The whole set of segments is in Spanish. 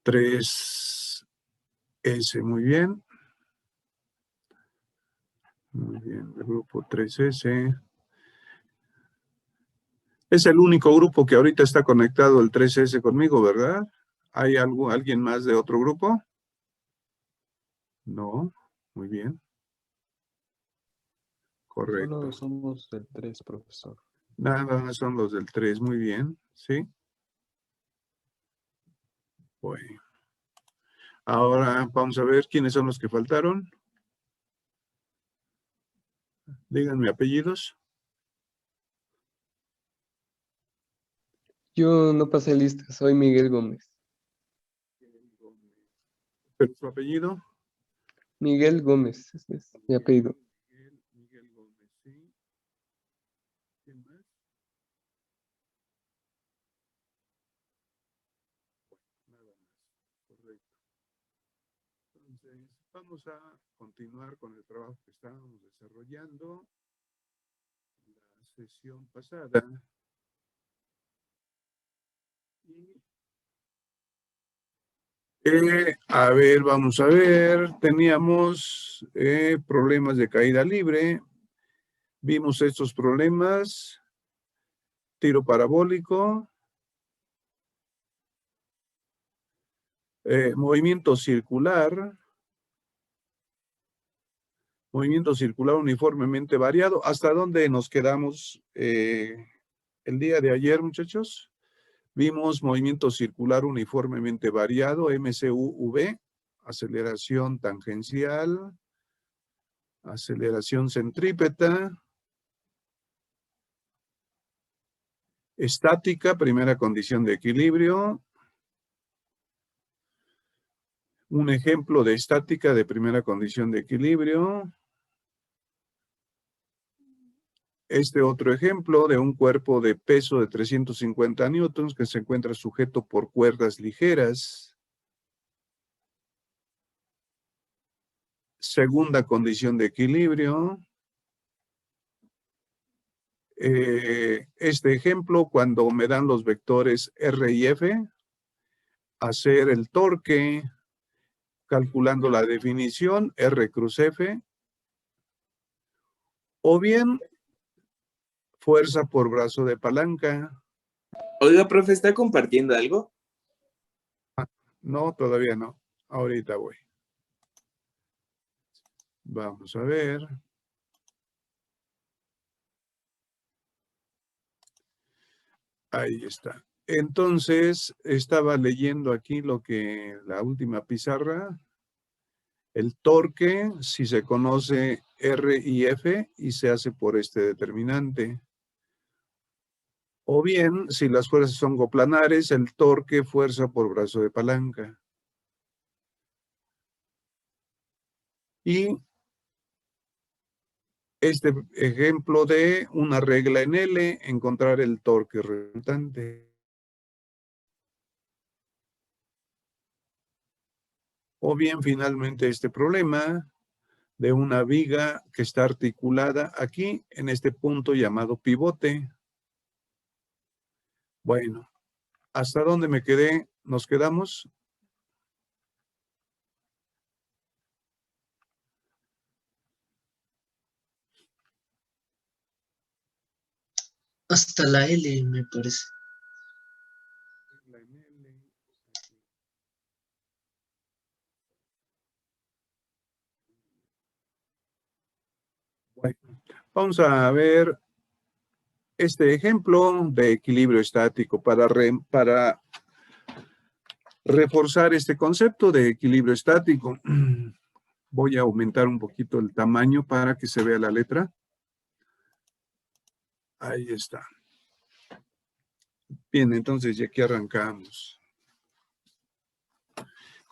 3S, muy bien. Muy bien, el grupo 3S. Es el único grupo que ahorita está conectado el 3S conmigo, ¿verdad? ¿Hay alguien más de otro grupo? No, muy bien. Correcto. Solo somos del 3, profesor. Nada más son los del 3, muy bien, ¿sí? Bueno. Ahora vamos a ver quiénes son los que faltaron. Díganme apellidos. Yo no pasé lista, soy Miguel Gómez. ¿Pero su apellido? Miguel Gómez, ese es mi apellido. Miguel Gómez, sí. ¿Quién más? Nada más, correcto. Entonces, vamos a continuar con el trabajo que estábamos desarrollando la sesión pasada. A ver, vamos a ver. Teníamos problemas de caída libre. Vimos estos problemas. Tiro parabólico. Movimiento circular. Movimiento circular uniformemente variado. ¿Hasta dónde nos quedamos el día de ayer, muchachos? Vimos movimiento circular uniformemente variado, MCUV, aceleración tangencial, aceleración centrípeta, estática, primera condición de equilibrio. Un ejemplo de estática de primera condición de equilibrio. Este otro ejemplo de un cuerpo de peso de 350 newtons que se encuentra sujeto por cuerdas ligeras. Segunda condición de equilibrio. Este ejemplo, cuando me dan los vectores R y F, hacer el torque, calculando la definición, R cruz F, o bien fuerza por brazo de palanca. Oiga, profe, ¿está compartiendo algo? No, todavía no. Ahorita voy. Vamos a ver. Ahí está. Entonces, estaba leyendo aquí la última pizarra. El torque, si se conoce R y F, y se hace por este determinante. O bien, si las fuerzas son coplanares, el torque, fuerza por brazo de palanca. Y este ejemplo de una regla en L, encontrar el torque resultante. O bien, finalmente, este problema de una viga que está articulada aquí, en este punto llamado pivote. Bueno, ¿hasta dónde me quedé? ¿Nos quedamos? Hasta la L, me parece. Bueno, vamos a ver este ejemplo de equilibrio estático para reforzar este concepto de equilibrio estático. Voy a aumentar un poquito el tamaño para que se vea la letra. Ahí está. Bien, entonces ya aquí arrancamos.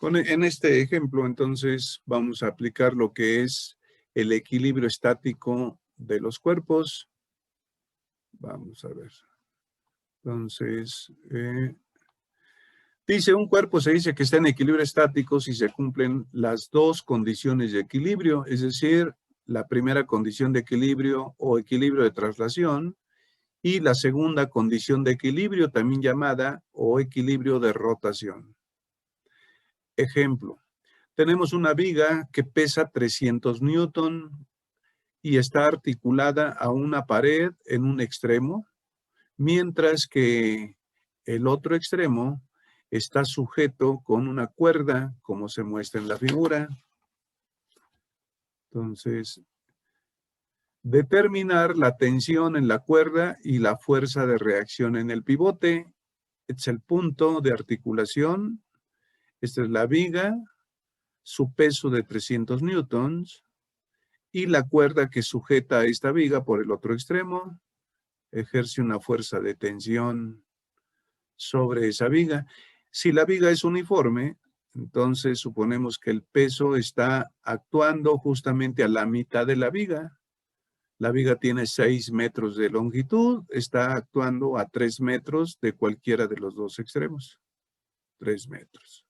En este ejemplo, entonces, vamos a aplicar lo que es el equilibrio estático de los cuerpos. Vamos a ver. Entonces, dice, un cuerpo se dice que está en equilibrio estático si se cumplen las dos condiciones de equilibrio, es decir, la primera condición de equilibrio o equilibrio de traslación y la segunda condición de equilibrio, también llamada o equilibrio de rotación. Ejemplo, tenemos una viga que pesa 300 newton y está articulada a una pared en un extremo, mientras que el otro extremo está sujeto con una cuerda, como se muestra en la figura. Entonces, determinar la tensión en la cuerda y la fuerza de reacción en el pivote. Este es el punto de articulación. Esta es la viga, su peso de 300 newtons y la cuerda que sujeta a esta viga por el otro extremo ejerce una fuerza de tensión sobre esa viga. Si la viga es uniforme, entonces suponemos que el peso está actuando justamente a la mitad de la viga. La viga tiene 6 metros de longitud, está actuando a 3 metros de cualquiera de los dos extremos. 3 metros.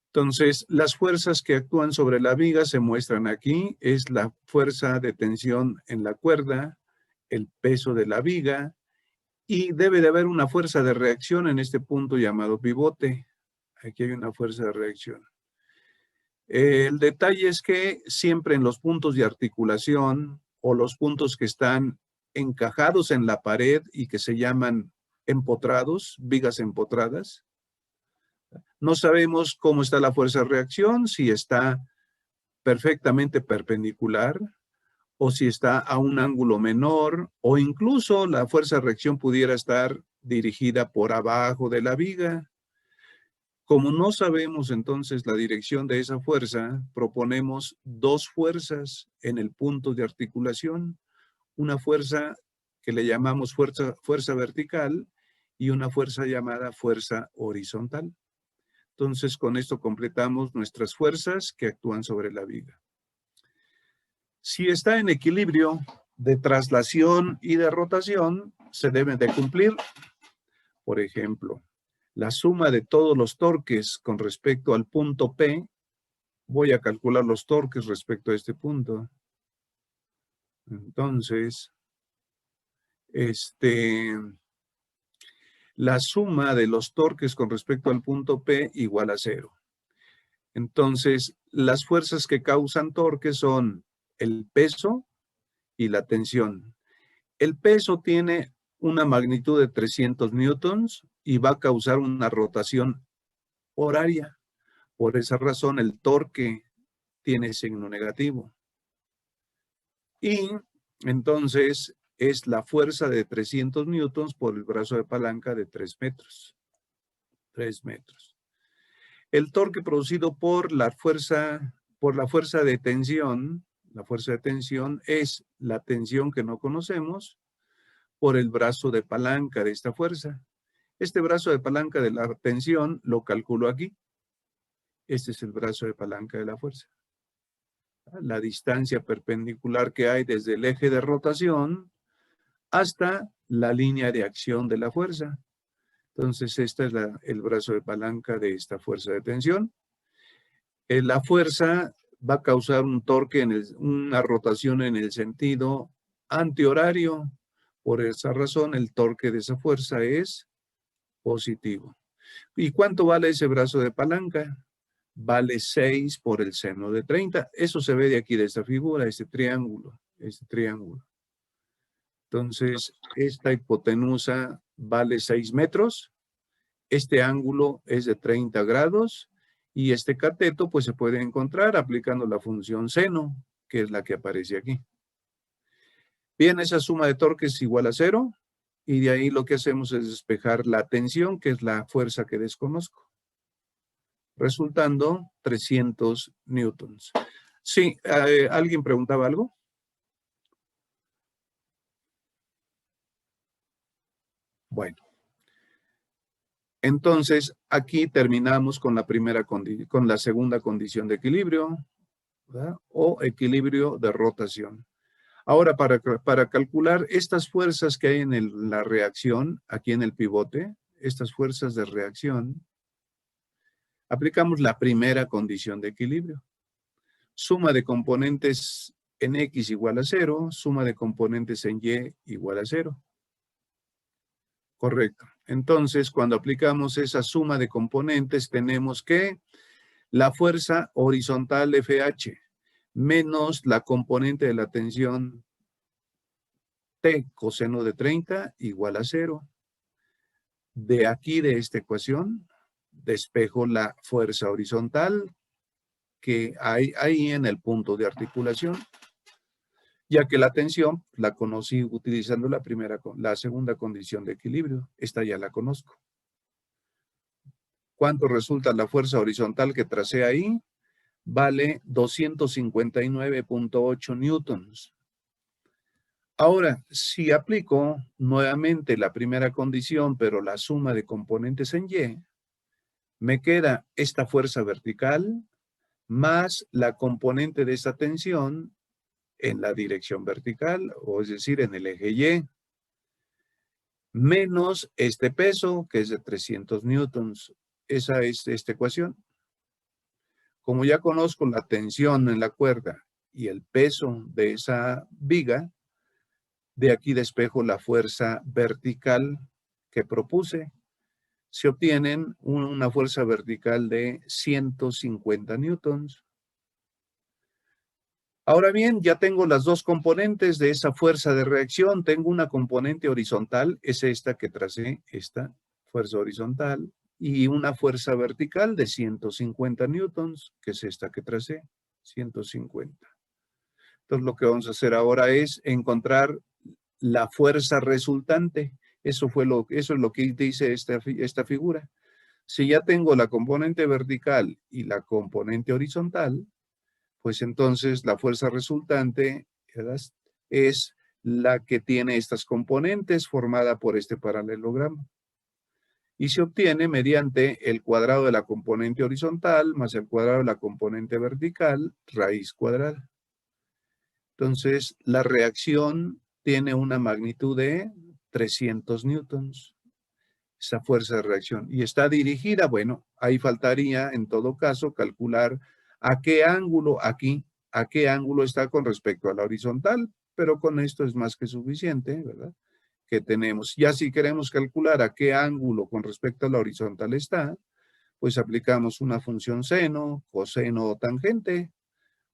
Entonces, las fuerzas que actúan sobre la viga se muestran aquí. Es la fuerza de tensión en la cuerda, el peso de la viga, y debe de haber una fuerza de reacción en este punto llamado pivote. Aquí hay una fuerza de reacción. El detalle es que siempre en los puntos de articulación o los puntos que están encajados en la pared y que se llaman empotrados, vigas empotradas, no sabemos cómo está la fuerza de reacción, si está perfectamente perpendicular o si está a un ángulo menor, o incluso la fuerza de reacción pudiera estar dirigida por abajo de la viga. Como no sabemos entonces la dirección de esa fuerza, proponemos dos fuerzas en el punto de articulación, una fuerza que le llamamos fuerza vertical y una fuerza llamada fuerza horizontal. Entonces, con esto completamos nuestras fuerzas que actúan sobre la viga. Si está en equilibrio de traslación y de rotación, se deben de cumplir. Por ejemplo, la suma de todos los torques con respecto al punto P, voy a calcular los torques respecto a este punto. Entonces, la suma de los torques con respecto al punto P igual a 0. Entonces, las fuerzas que causan torque son el peso y la tensión. El peso tiene una magnitud de 300 newtons y va a causar una rotación horaria. Por esa razón, el torque tiene signo negativo. Y entonces es la fuerza de 300 newtons por el brazo de palanca de 3 metros. 3 metros. El torque producido por la fuerza de tensión, es la tensión que no conocemos por el brazo de palanca de esta fuerza. Este brazo de palanca de la tensión lo calculo aquí. Este es el brazo de palanca de la fuerza. La distancia perpendicular que hay desde el eje de rotación hasta la línea de acción de la fuerza. Entonces, este es el brazo de palanca de esta fuerza de tensión. La fuerza va a causar un torque, una rotación en el sentido antihorario. Por esa razón, el torque de esa fuerza es positivo. ¿Y cuánto vale ese brazo de palanca? Vale 6 por el seno de 30. Eso se ve de aquí, de esta figura, este triángulo. Entonces, esta hipotenusa vale 6 metros. Este ángulo es de 30 grados. Y este cateto, pues, se puede encontrar aplicando la función seno, que es la que aparece aquí. Bien, esa suma de torques es igual a 0. Y de ahí lo que hacemos es despejar la tensión, que es la fuerza que desconozco, resultando 300 newtons. Sí, ¿alguien preguntaba algo? Bueno. Entonces, aquí terminamos con la segunda condición de equilibrio, ¿verdad? O equilibrio de rotación. Ahora, para calcular estas fuerzas que hay en la reacción, aquí en el pivote, estas fuerzas de reacción, aplicamos la primera condición de equilibrio. Suma de componentes en X igual a 0, suma de componentes en Y igual a 0. Correcto. Entonces, cuando aplicamos esa suma de componentes, tenemos que la fuerza horizontal FH menos la componente de la tensión T coseno de 30 igual a 0. De aquí, de esta ecuación, despejo la fuerza horizontal que hay ahí en el punto de articulación, ya que la tensión la conocí utilizando la segunda condición de equilibrio. Esta ya la conozco. ¿Cuánto resulta la fuerza horizontal que tracé ahí? Vale 259.8 newtons. Ahora, si aplico nuevamente la primera condición, pero la suma de componentes en Y, me queda esta fuerza vertical más la componente de esta tensión en la dirección vertical, o es decir, en el eje Y, menos este peso, que es de 300 newtons. Esa es esta ecuación. Como ya conozco la tensión en la cuerda y el peso de esa viga, de aquí despejo la fuerza vertical que propuse. Se obtienen una fuerza vertical de 150 newtons. Ahora bien, ya tengo las dos componentes de esa fuerza de reacción. Tengo una componente horizontal, es esta que tracé, esta fuerza horizontal, y una fuerza vertical de 150 newtons, que es esta que tracé, 150. Entonces, lo que vamos a hacer ahora es encontrar la fuerza resultante. Eso es lo que dice esta figura. Si ya tengo la componente vertical y la componente horizontal, pues entonces la fuerza resultante, ¿verdad?, es la que tiene estas componentes formada por este paralelogramo. Y se obtiene mediante el cuadrado de la componente horizontal más el cuadrado de la componente vertical, raíz cuadrada. Entonces, la reacción tiene una magnitud de 300 newtons, esa fuerza de reacción. Y está dirigida, bueno, ahí faltaría en todo caso calcular a qué ángulo aquí, a qué ángulo está con respecto a la horizontal, pero con esto es más que suficiente, ¿verdad?, que tenemos. Ya si queremos calcular a qué ángulo con respecto a la horizontal está, pues aplicamos una función seno, coseno o tangente.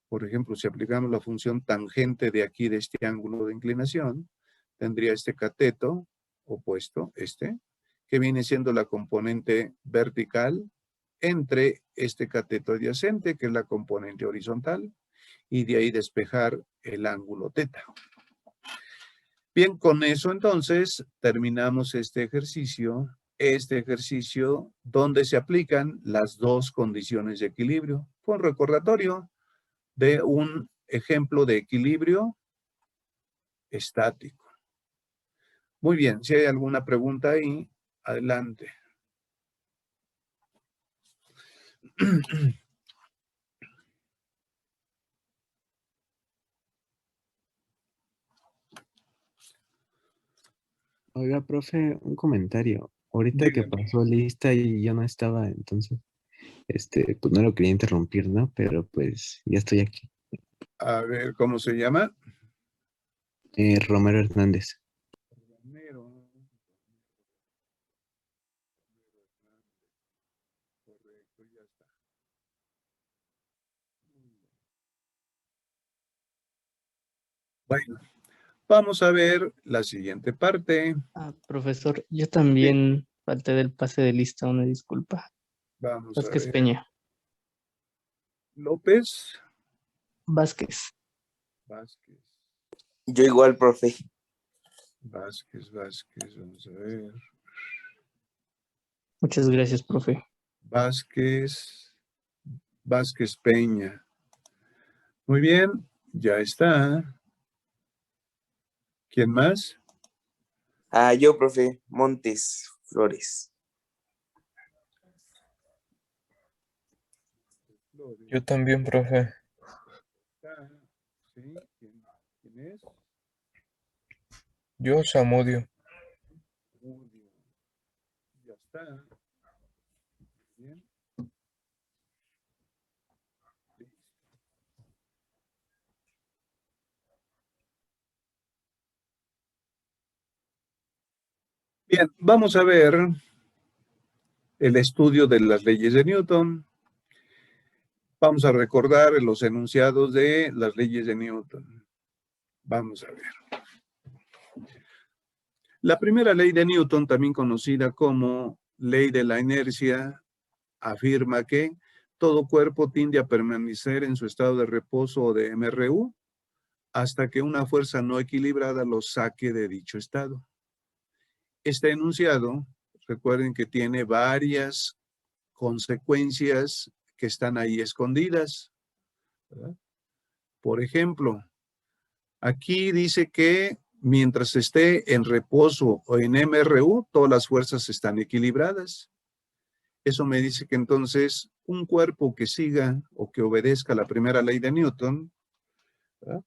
Por ejemplo, si aplicamos la función tangente de aquí, de este ángulo de inclinación, tendría este cateto opuesto, que viene siendo la componente vertical entre este cateto adyacente, que es la componente horizontal, y de ahí despejar el ángulo teta. Bien, con eso entonces terminamos este ejercicio donde se aplican las dos condiciones de equilibrio. Fue un recordatorio de un ejemplo de equilibrio estático. Muy bien, si hay alguna pregunta ahí, adelante. Oiga, profe, un comentario. Ahorita que Dígame. pasó lista y yo no estaba, entonces, pues no lo quería interrumpir, ¿no? Pero pues ya estoy aquí. A ver, ¿cómo se llama? Romero Hernández. Romero. Correcto, ya está. Bueno, vamos a ver la siguiente parte. Profesor, yo Sí, también falté del pase de lista, una disculpa. vamos a Vázquez ver. Peña. López Vázquez. Vázquez. Yo igual, profe. Vázquez, vamos a ver. Muchas gracias, profe. Vázquez Peña. Muy bien, ya está. ¿Quién más? Yo, profe. Montes Flores. Yo también, profe. ¿Sí? ¿Quién es? Yo, Samudio. Julio. Ya está. Bien. Listo. Bien, vamos a ver el estudio de las leyes de Newton. Vamos a recordar los enunciados de las leyes de Newton. Vamos a ver. La primera ley de Newton, también conocida como ley de la inercia, afirma que todo cuerpo tiende a permanecer en su estado de reposo o de MRU hasta que una fuerza no equilibrada lo saque de dicho estado. Este enunciado, recuerden que tiene varias consecuencias que están ahí escondidas, ¿verdad? Por ejemplo, aquí dice que mientras esté en reposo o en MRU, todas las fuerzas están equilibradas. Eso me dice que entonces un cuerpo que siga o que obedezca la primera ley de Newton, ¿verdad?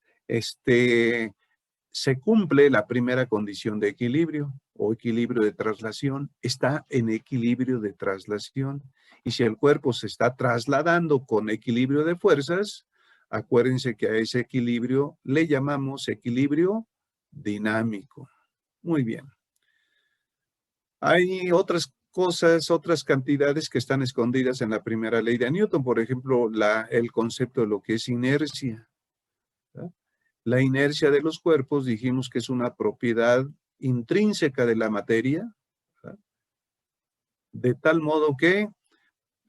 Se cumple la primera condición de equilibrio o equilibrio de traslación, está en equilibrio de traslación. Y si el cuerpo se está trasladando con equilibrio de fuerzas, acuérdense que a ese equilibrio le llamamos equilibrio dinámico. Muy bien. Hay otras cosas, otras cantidades que están escondidas en la primera ley de Newton, por ejemplo, el concepto de lo que es inercia, ¿verdad? La inercia de los cuerpos dijimos que es una propiedad intrínseca de la materia, ¿verdad? De tal modo que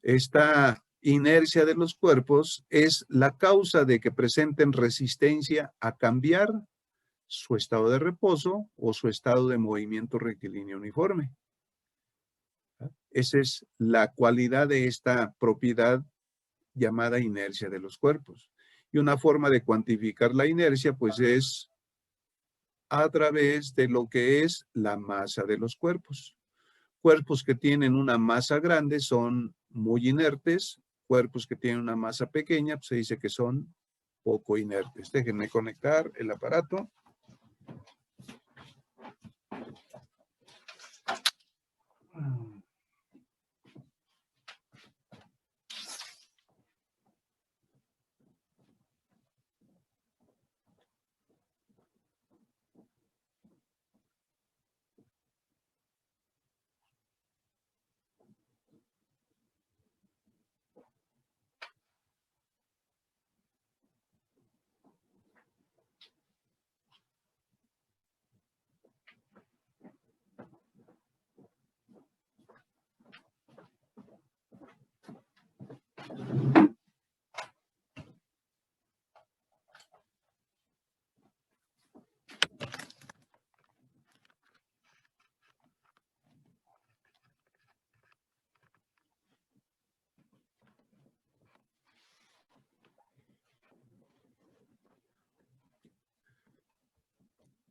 esta inercia de los cuerpos es la causa de que presenten resistencia a cambiar su estado de reposo o su estado de movimiento rectilíneo uniforme. Esa es la cualidad de esta propiedad llamada inercia de los cuerpos. Y una forma de cuantificar la inercia, pues, es a través de lo que es la masa de los cuerpos. Cuerpos que tienen una masa grande son muy inertes. Cuerpos que tienen una masa pequeña, pues se dice que son poco inertes. Déjenme conectar el aparato.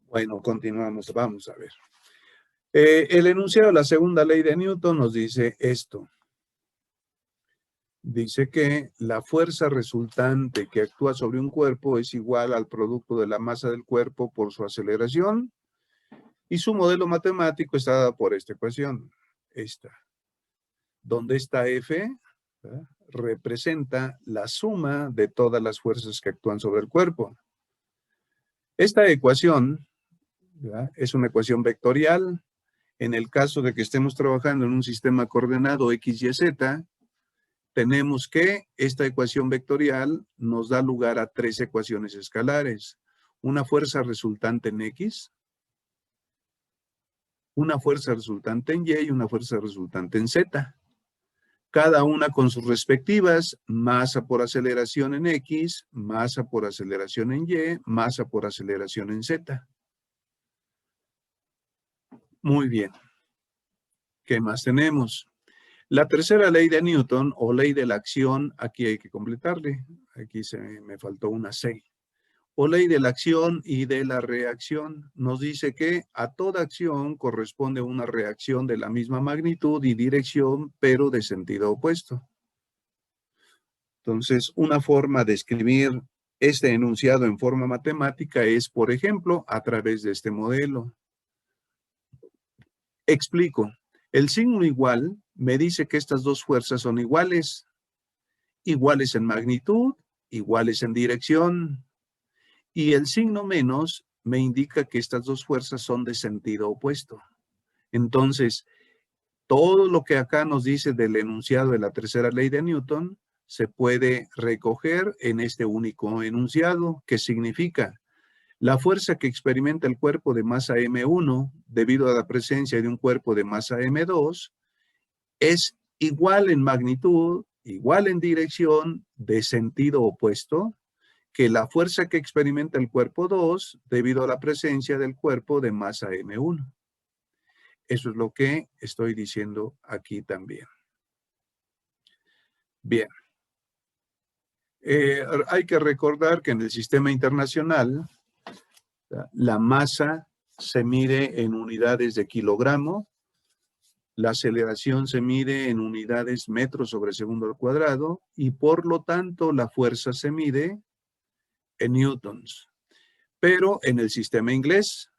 Bueno, continuamos. Vamos a ver. El enunciado de la segunda ley de Newton nos dice esto. Dice que la fuerza resultante que actúa sobre un cuerpo es igual al producto de la masa del cuerpo por su aceleración y su modelo matemático está dado por esta ecuación. Esta. Donde esta F, ¿verdad?, representa la suma de todas las fuerzas que actúan sobre el cuerpo. Esta ecuación, ¿verdad?, es una ecuación vectorial. En el caso de que estemos trabajando en un sistema coordenado X, Y, Z, tenemos que esta ecuación vectorial nos da lugar a tres ecuaciones escalares. Una fuerza resultante en X, una fuerza resultante en Y y una fuerza resultante en Z. Cada una con sus respectivas, masa por aceleración en X, masa por aceleración en Y, masa por aceleración en Z. Muy bien. ¿Qué más tenemos? La tercera ley de Newton, o ley de la acción, aquí hay que completarle. Aquí me faltó una C. O ley de la acción y de la reacción. Nos dice que a toda acción corresponde una reacción de la misma magnitud y dirección, pero de sentido opuesto. Entonces, una forma de escribir este enunciado en forma matemática es, por ejemplo, a través de este modelo. Explico. El signo igual me dice que estas dos fuerzas son iguales. Iguales en magnitud, iguales en dirección. Y el signo menos me indica que estas dos fuerzas son de sentido opuesto. Entonces, todo lo que acá nos dice del enunciado de la tercera ley de Newton se puede recoger en este único enunciado, que significa la fuerza que experimenta el cuerpo de masa M1 debido a la presencia de un cuerpo de masa M2 es igual en magnitud, igual en dirección, de sentido opuesto, que la fuerza que experimenta el cuerpo 2 debido a la presencia del cuerpo de masa M1. Eso es lo que estoy diciendo aquí también. Bien. Hay que recordar que en el sistema internacional la masa se mide en unidades de kilogramo, la aceleración se mide en unidades metros sobre segundo al cuadrado y por lo tanto la fuerza se mide en newtons. Pero en el sistema inglés,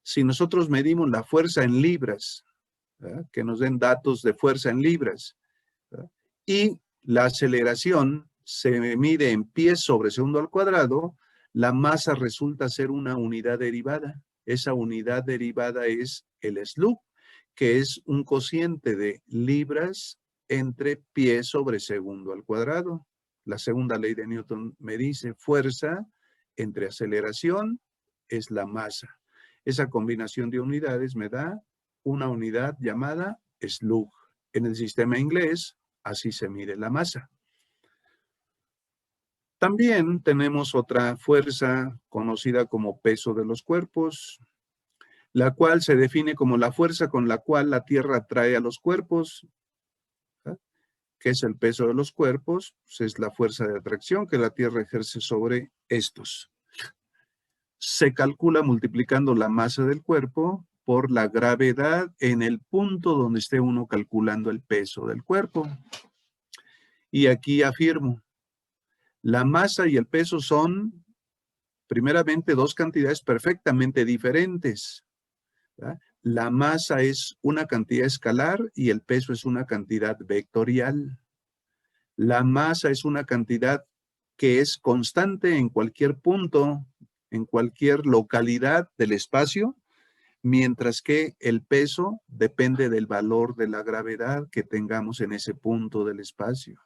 si nosotros medimos la fuerza en libras, ¿verdad?, que nos den datos de fuerza en libras, ¿verdad?, y la aceleración se mide en pies sobre segundo al cuadrado, la masa resulta ser una unidad derivada. Esa unidad derivada es el slug, que es un cociente de libras entre pies sobre segundo al cuadrado. La segunda ley de Newton me dice fuerza entre aceleración es la masa. Esa combinación de unidades me da una unidad llamada slug. En el sistema inglés, así se mide la masa. También tenemos otra fuerza conocida como peso de los cuerpos, la cual se define como la fuerza con la cual la Tierra atrae a los cuerpos. ¿Qué es el peso de los cuerpos? Pues es la fuerza de atracción que la Tierra ejerce sobre estos. Se calcula multiplicando la masa del cuerpo por la gravedad en el punto donde esté uno calculando el peso del cuerpo. Y aquí afirmo, la masa y el peso son, primeramente, dos cantidades perfectamente diferentes, ¿verdad? La masa es una cantidad escalar y el peso es una cantidad vectorial. La masa es una cantidad que es constante en cualquier punto, en cualquier localidad del espacio, mientras que el peso depende del valor de la gravedad que tengamos en ese punto del espacio.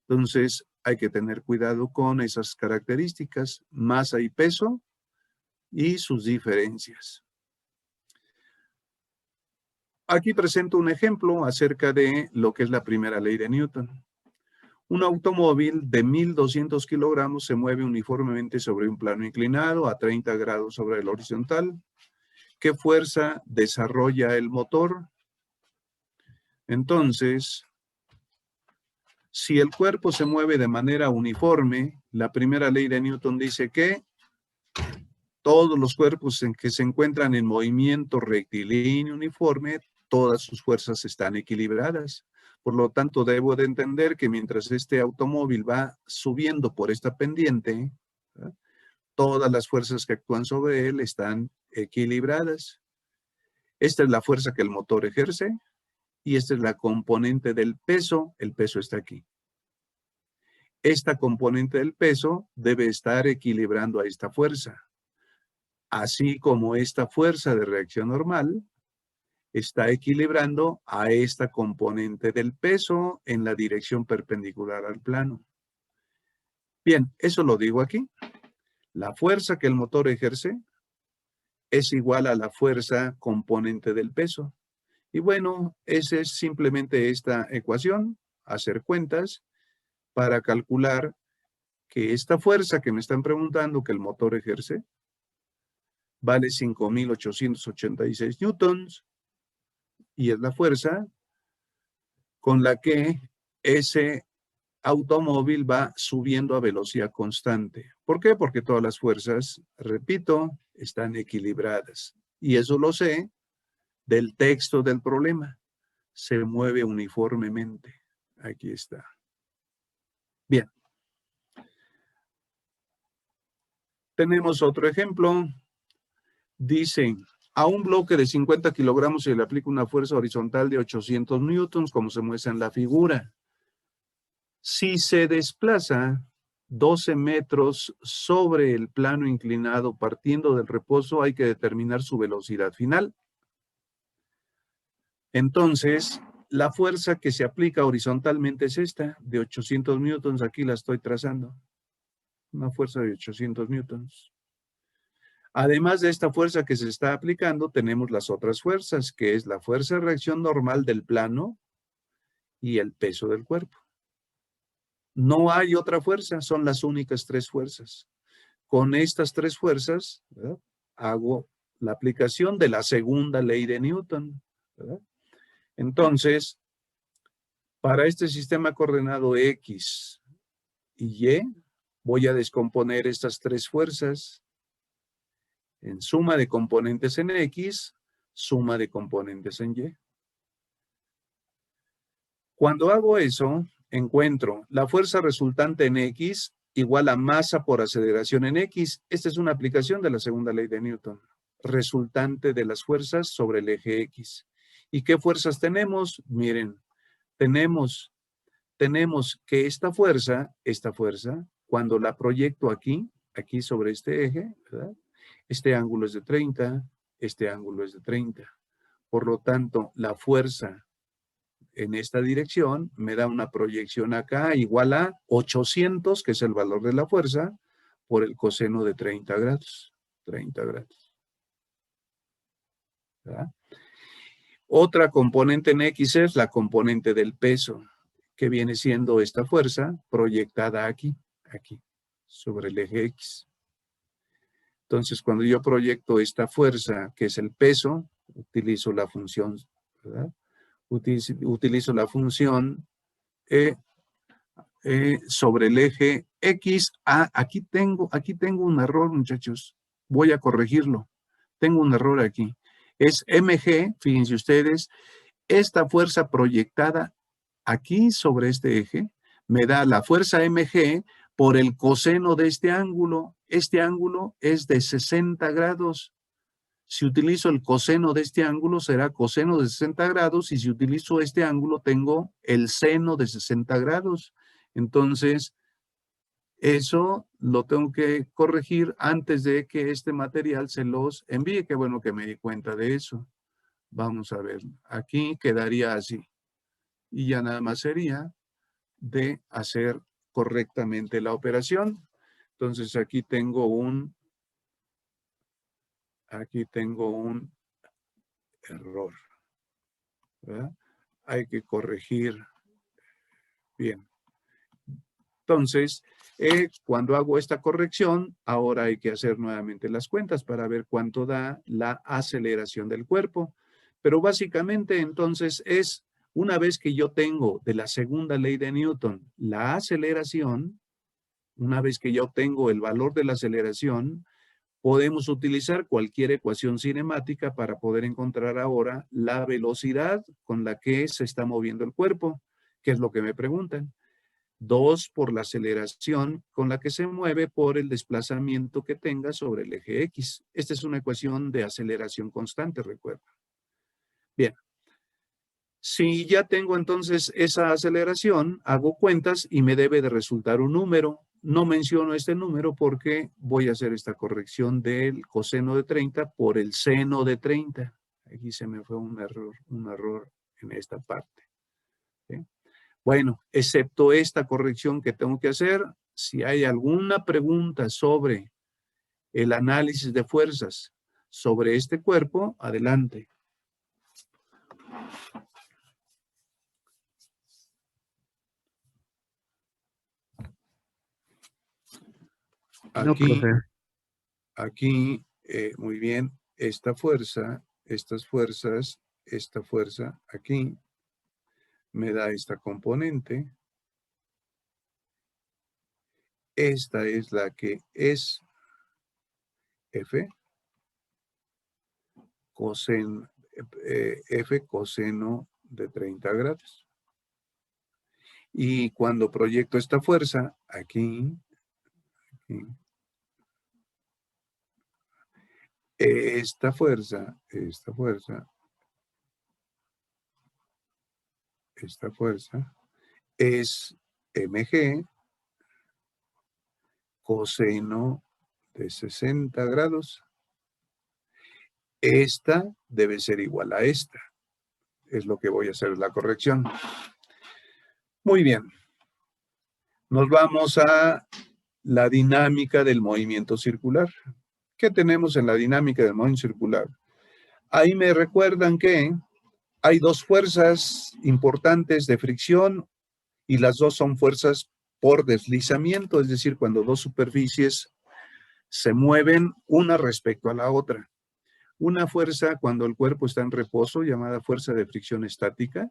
Entonces, hay que tener cuidado con esas características, masa y peso, y sus diferencias. Aquí presento un ejemplo acerca de lo que es la primera ley de Newton. Un automóvil de 1.200 kilogramos se mueve uniformemente sobre un plano inclinado a 30 grados sobre el horizontal. ¿Qué fuerza desarrolla el motor? Entonces, si el cuerpo se mueve de manera uniforme, la primera ley de Newton dice que todos los cuerpos que se encuentran en movimiento rectilíneo uniforme, todas sus fuerzas están equilibradas. Por lo tanto, debo de entender que mientras este automóvil va subiendo por esta pendiente, ¿verdad?, todas las fuerzas que actúan sobre él están equilibradas. Esta es la fuerza que el motor ejerce y esta es la componente del peso. El peso está aquí. Esta componente del peso debe estar equilibrando a esta fuerza. Así como esta fuerza de reacción normal está equilibrando a esta componente del peso en la dirección perpendicular al plano. Bien, eso lo digo aquí. La fuerza que el motor ejerce es igual a la fuerza componente del peso. Y bueno, esa es simplemente esta ecuación, hacer cuentas para calcular que esta fuerza que me están preguntando que el motor ejerce vale 5.886 newtons y es la fuerza con la que ese automóvil va subiendo a velocidad constante. ¿Por qué? Porque todas las fuerzas, repito, están equilibradas. Y eso lo sé del texto del problema. Se mueve uniformemente. Aquí está. Bien. Tenemos otro ejemplo. Dice, a un bloque de 50 kilogramos se le aplica una fuerza horizontal de 800 newtons, como se muestra en la figura. Si se desplaza 12 metros sobre el plano inclinado partiendo del reposo, hay que determinar su velocidad final. Entonces, la fuerza que se aplica horizontalmente es esta, de 800 newtons. Aquí la estoy trazando. Una fuerza de 800 newtons. Además de esta fuerza que se está aplicando, tenemos las otras fuerzas, que es la fuerza de reacción normal del plano y el peso del cuerpo. No hay otra fuerza, son las únicas tres fuerzas. Con estas tres fuerzas, ¿verdad?, hago la aplicación de la segunda ley de Newton, ¿verdad? Entonces, para este sistema coordenado X y Y, voy a descomponer estas tres fuerzas en suma de componentes en X, suma de componentes en Y. Cuando hago eso, encuentro la fuerza resultante en X igual a masa por aceleración en X. Esta es una aplicación de la segunda ley de Newton, resultante de las fuerzas sobre el eje X. ¿Y qué fuerzas tenemos? Miren, tenemos que esta fuerza, cuando la proyecto aquí sobre este eje, ¿verdad?, este ángulo es de 30, este ángulo es de 30. Por lo tanto, la fuerza en esta dirección me da una proyección acá igual a 800, que es el valor de la fuerza, por el coseno de 30 grados. 30 grados. ¿Verdad? Otra componente en X es la componente del peso, que viene siendo esta fuerza proyectada aquí, sobre el eje X. Entonces, cuando yo proyecto esta fuerza, que es el peso, utilizo la función, ¿verdad? Utilizo la función sobre el eje X. Aquí tengo un error, muchachos. Voy a corregirlo. Tengo un error aquí. Es mg, fíjense ustedes, esta fuerza proyectada aquí sobre este eje me da la fuerza mg por el coseno de este ángulo. Este ángulo es de 60 grados. Si utilizo el coseno de este ángulo, será coseno de 60 grados, y si utilizo este ángulo, tengo el seno de 60 grados. Entonces, eso lo tengo que corregir antes de que este material se los envíe. Qué bueno que me di cuenta de eso. Vamos a ver. Aquí quedaría así. Y ya nada más sería de hacer correctamente la operación. Entonces, aquí tengo un error, ¿verdad? Hay que corregir. Bien. Entonces, cuando hago esta corrección, ahora hay que hacer nuevamente las cuentas para ver cuánto da la aceleración del cuerpo. Pero básicamente, entonces, es una vez que yo tengo de la segunda ley de Newton la aceleración, una vez que yo obtengo el valor de la aceleración, podemos utilizar cualquier ecuación cinemática para poder encontrar ahora la velocidad con la que se está moviendo el cuerpo, que es lo que me preguntan. 2 por la aceleración con la que se mueve por el desplazamiento que tenga sobre el eje X. Esta es una ecuación de aceleración constante, recuerda. Bien. Si ya tengo entonces esa aceleración, hago cuentas y me debe de resultar un número. No menciono este número porque voy a hacer esta corrección del coseno de 30 por el seno de 30. Aquí se me fue un error en esta parte. ¿Sí? Bueno, excepto esta corrección que tengo que hacer, si hay alguna pregunta sobre el análisis de fuerzas sobre este cuerpo, adelante. No, profe. Aquí, muy bien, esta fuerza, esta fuerza aquí me da esta componente. Esta es la que es F coseno de 30 grados. Y cuando proyecto esta fuerza aquí, esta fuerza es mg coseno de 60 grados. Esta debe ser igual a esta. es lo que voy a hacer la corrección. Muy bien. Nos vamos a la dinámica del movimiento circular. ¿Qué tenemos en la dinámica del movimiento circular? Ahí me recuerdan que hay dos fuerzas importantes de fricción y las dos son fuerzas por deslizamiento, es decir, cuando dos superficies se mueven una respecto a la otra. Una fuerza cuando el cuerpo está en reposo, llamada fuerza de fricción estática,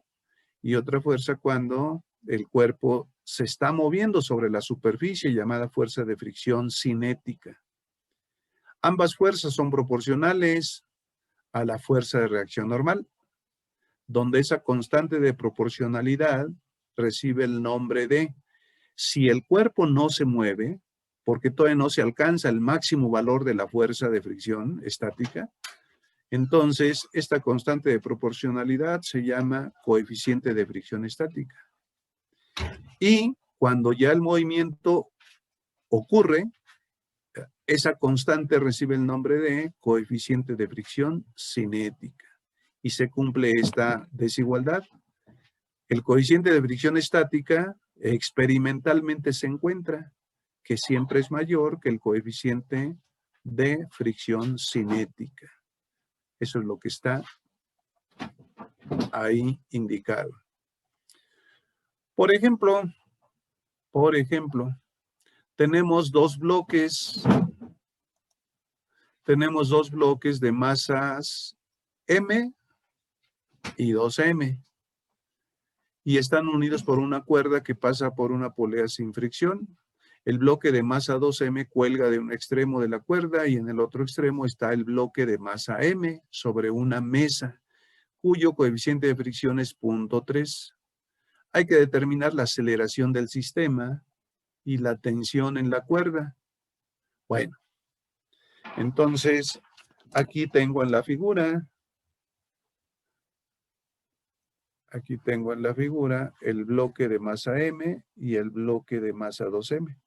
y otra fuerza cuando el cuerpo se está moviendo sobre la superficie, llamada fuerza de fricción cinética. Ambas fuerzas son proporcionales a la fuerza de reacción normal, donde esa constante de proporcionalidad recibe el nombre de, si el cuerpo no se mueve, porque todavía no se alcanza el máximo valor de la fuerza de fricción estática, entonces esta constante de proporcionalidad se llama coeficiente de fricción estática. Y cuando ya el movimiento ocurre, esa constante recibe el nombre de coeficiente de fricción cinética. Y se cumple esta desigualdad. El coeficiente de fricción estática experimentalmente se encuentra que siempre es mayor que el coeficiente de fricción cinética. Eso es lo que está ahí indicado. Por ejemplo, tenemos dos bloques de masas M y 2M. Y están unidos por una cuerda que pasa por una polea sin fricción. El bloque de masa 2M cuelga de un extremo de la cuerda y en el otro extremo está el bloque de masa M sobre una mesa, cuyo coeficiente de fricción es 0.3. Hay que determinar la aceleración del sistema y la tensión en la cuerda. Bueno, entonces aquí tengo en la figura el bloque de masa M y el bloque de masa 2M.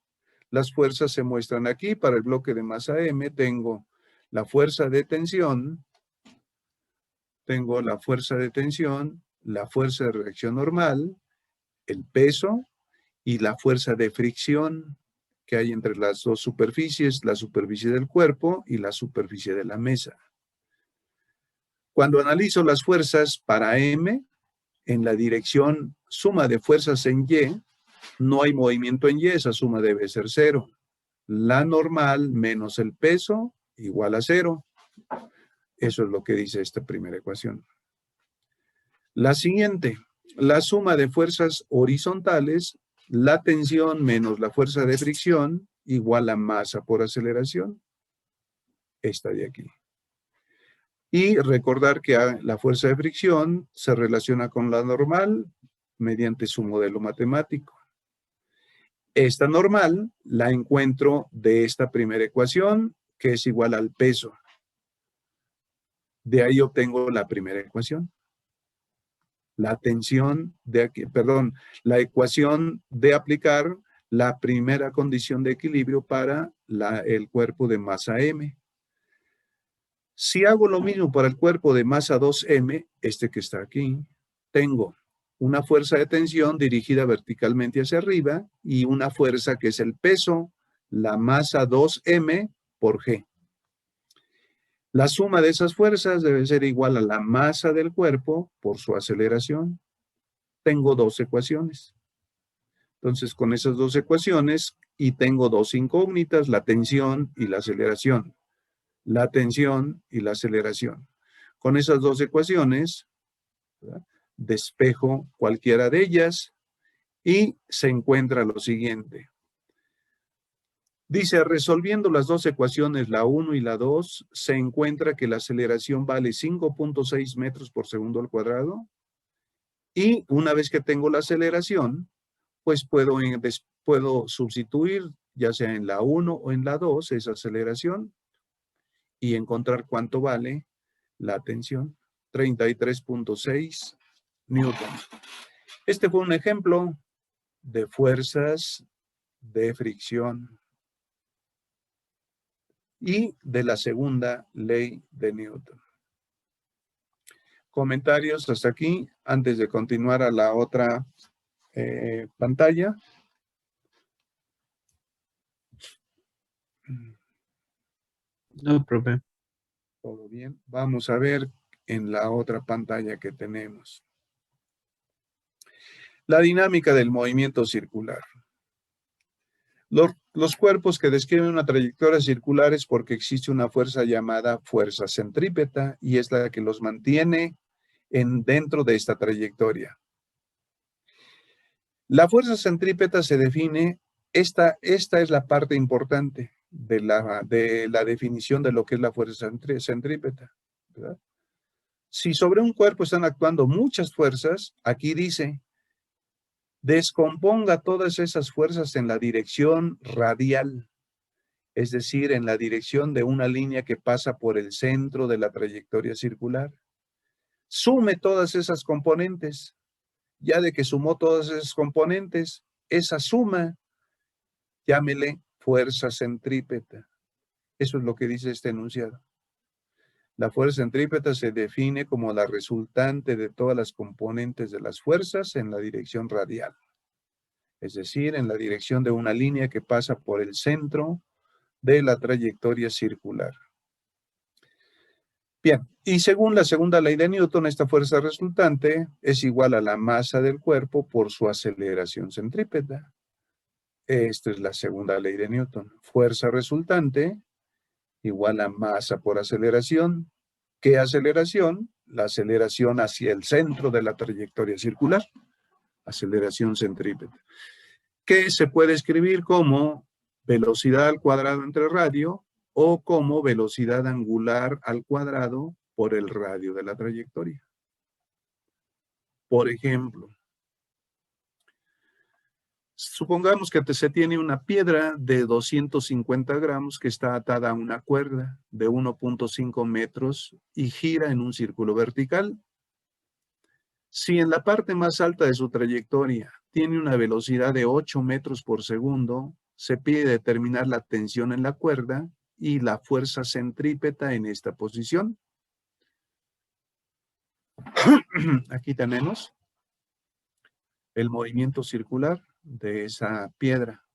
Las fuerzas se muestran aquí. Para el bloque de masa M tengo la fuerza de tensión, la fuerza de reacción normal, el peso y la fuerza de fricción que hay entre las dos superficies, la superficie del cuerpo y la superficie de la mesa. Cuando analizo las fuerzas para M, en la dirección suma de fuerzas en Y, no hay movimiento en Y, esa suma debe ser 0. La normal menos el peso igual a 0. Eso es lo que dice esta primera ecuación. La siguiente, la suma de fuerzas horizontales, la tensión menos la fuerza de fricción igual a masa por aceleración. Esta de aquí. Y recordar que la fuerza de fricción se relaciona con la normal mediante su modelo matemático. Esta normal la encuentro de esta primera ecuación, que es igual al peso. De ahí obtengo la primera ecuación. La tensión la ecuación de aplicar la primera condición de equilibrio para el cuerpo de masa M. Si hago lo mismo para el cuerpo de masa 2M, este que está aquí, tengo una fuerza de tensión dirigida verticalmente hacia arriba y una fuerza que es el peso, la masa 2M por G. La suma de esas fuerzas debe ser igual a la masa del cuerpo por su aceleración. Tengo dos ecuaciones. Entonces, con esas dos ecuaciones, y tengo dos incógnitas, la tensión y la aceleración. La tensión y la aceleración. Con esas dos ecuaciones, ¿verdad?, despejo cualquiera de ellas y se encuentra lo siguiente. Dice, resolviendo las dos ecuaciones, la 1 y la 2, se encuentra que la aceleración vale 5.6 metros por segundo al cuadrado. Y una vez que tengo la aceleración, pues puedo sustituir, ya sea en la 1 o en la 2, esa aceleración y encontrar cuánto vale la tensión. 33.6 newtons. Este fue un ejemplo de fuerzas de fricción y de la segunda ley de Newton. comentarios hasta aquí antes de continuar a la otra pantalla. No, profe. Todo bien. Vamos a ver en la otra pantalla que tenemos. La dinámica del movimiento circular. Los cuerpos que describen una trayectoria circular es porque existe una fuerza llamada fuerza centrípeta y es la que los mantiene dentro de esta trayectoria. La fuerza centrípeta se define, esta es la parte importante de la definición de lo que es la fuerza centrípeta, ¿verdad? Si sobre un cuerpo están actuando muchas fuerzas, aquí dice, descomponga todas esas fuerzas en la dirección radial, es decir, en la dirección de una línea que pasa por el centro de la trayectoria circular. Sume todas esas componentes. Ya de que sumó todas esas componentes, esa suma, llámele fuerza centrípeta. Eso es lo que dice este enunciado. La fuerza centrípeta se define como la resultante de todas las componentes de las fuerzas en la dirección radial. Es decir, en la dirección de una línea que pasa por el centro de la trayectoria circular. Bien, y según la segunda ley de Newton, esta fuerza resultante es igual a la masa del cuerpo por su aceleración centrípeta. Esta es la segunda ley de Newton. Fuerza resultante igual a masa por aceleración. ¿Qué aceleración? La aceleración hacia el centro de la trayectoria circular. Aceleración centrípeta. Que se puede escribir como velocidad al cuadrado entre radio o como velocidad angular al cuadrado por el radio de la trayectoria. Por ejemplo, supongamos que se tiene una piedra de 250 gramos que está atada a una cuerda de 1.5 metros y gira en un círculo vertical. Si en la parte más alta de su trayectoria tiene una velocidad de 8 metros por segundo, se pide determinar la tensión en la cuerda y la fuerza centrípeta en esta posición. Aquí tenemos el movimiento circular de esa piedra.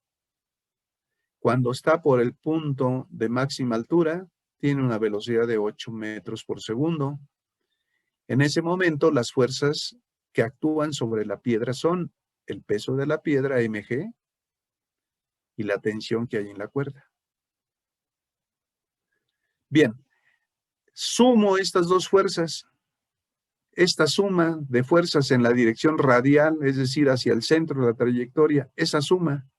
Cuando está por el punto de máxima altura, tiene una velocidad de 8 metros por segundo. En ese momento, las fuerzas que actúan sobre la piedra son el peso de la piedra, mg, y la tensión que hay en la cuerda. Bien, sumo estas dos fuerzas. Esta suma de fuerzas en la dirección radial, es decir, hacia el centro de la trayectoria, esa suma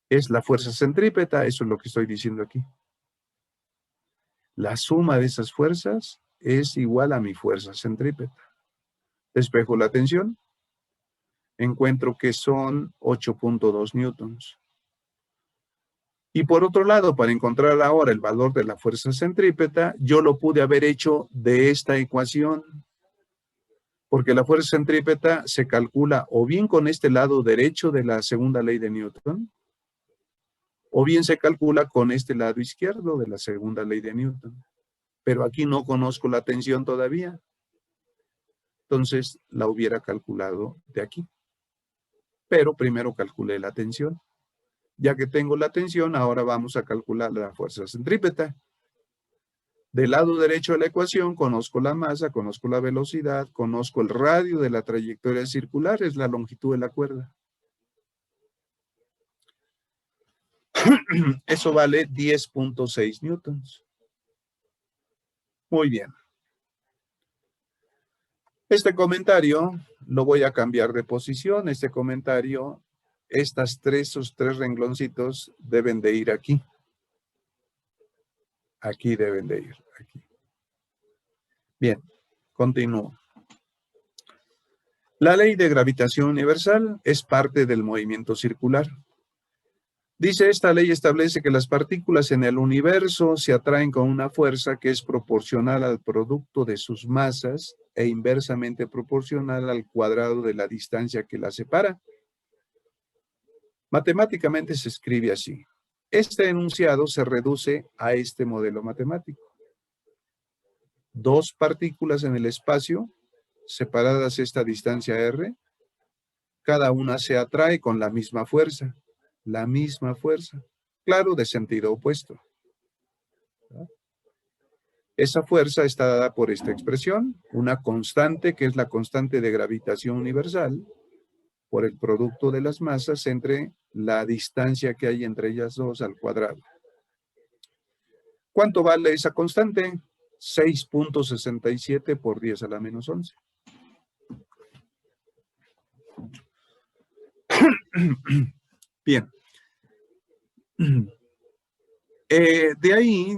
es la fuerza centrípeta, eso es lo que estoy diciendo aquí. La suma de esas fuerzas es igual a mi fuerza centrípeta. Despejo la tensión, encuentro que son 8.2 newtons. Y por otro lado, para encontrar ahora el valor de la fuerza centrípeta, yo lo pude haber hecho de esta ecuación, porque la fuerza centrípeta se calcula o bien con este lado derecho de la segunda ley de Newton, o bien se calcula con este lado izquierdo de la segunda ley de Newton. Pero aquí no conozco la tensión todavía. Entonces la hubiera calculado de aquí. Pero primero calculé la tensión. Ya que tengo la tensión, ahora vamos a calcular la fuerza centrípeta. Del lado derecho de la ecuación conozco la masa, conozco la velocidad, conozco el radio de la trayectoria circular, es la longitud de la cuerda. Eso vale 10.6 newtons. Muy bien. Este comentario lo voy a cambiar de posición. Este comentario, esos tres rengloncitos deben de ir aquí. Aquí deben de ir. Aquí. Bien, continúo. La ley de gravitación universal es parte del movimiento circular. Dice, esta ley establece que las partículas en el universo se atraen con una fuerza que es proporcional al producto de sus masas e inversamente proporcional al cuadrado de la distancia que las separa. Matemáticamente se escribe así. Este enunciado se reduce a este modelo matemático. dos partículas en el espacio, separadas esta distancia r, cada una se atrae con la misma fuerza, claro, de sentido opuesto. Esa fuerza está dada por esta expresión, una constante que es la constante de gravitación universal, por el producto de las masas entre la distancia que hay entre ellas dos al cuadrado. ¿Cuánto vale esa constante? 6.67 por 10 a la menos 11. Bien. De ahí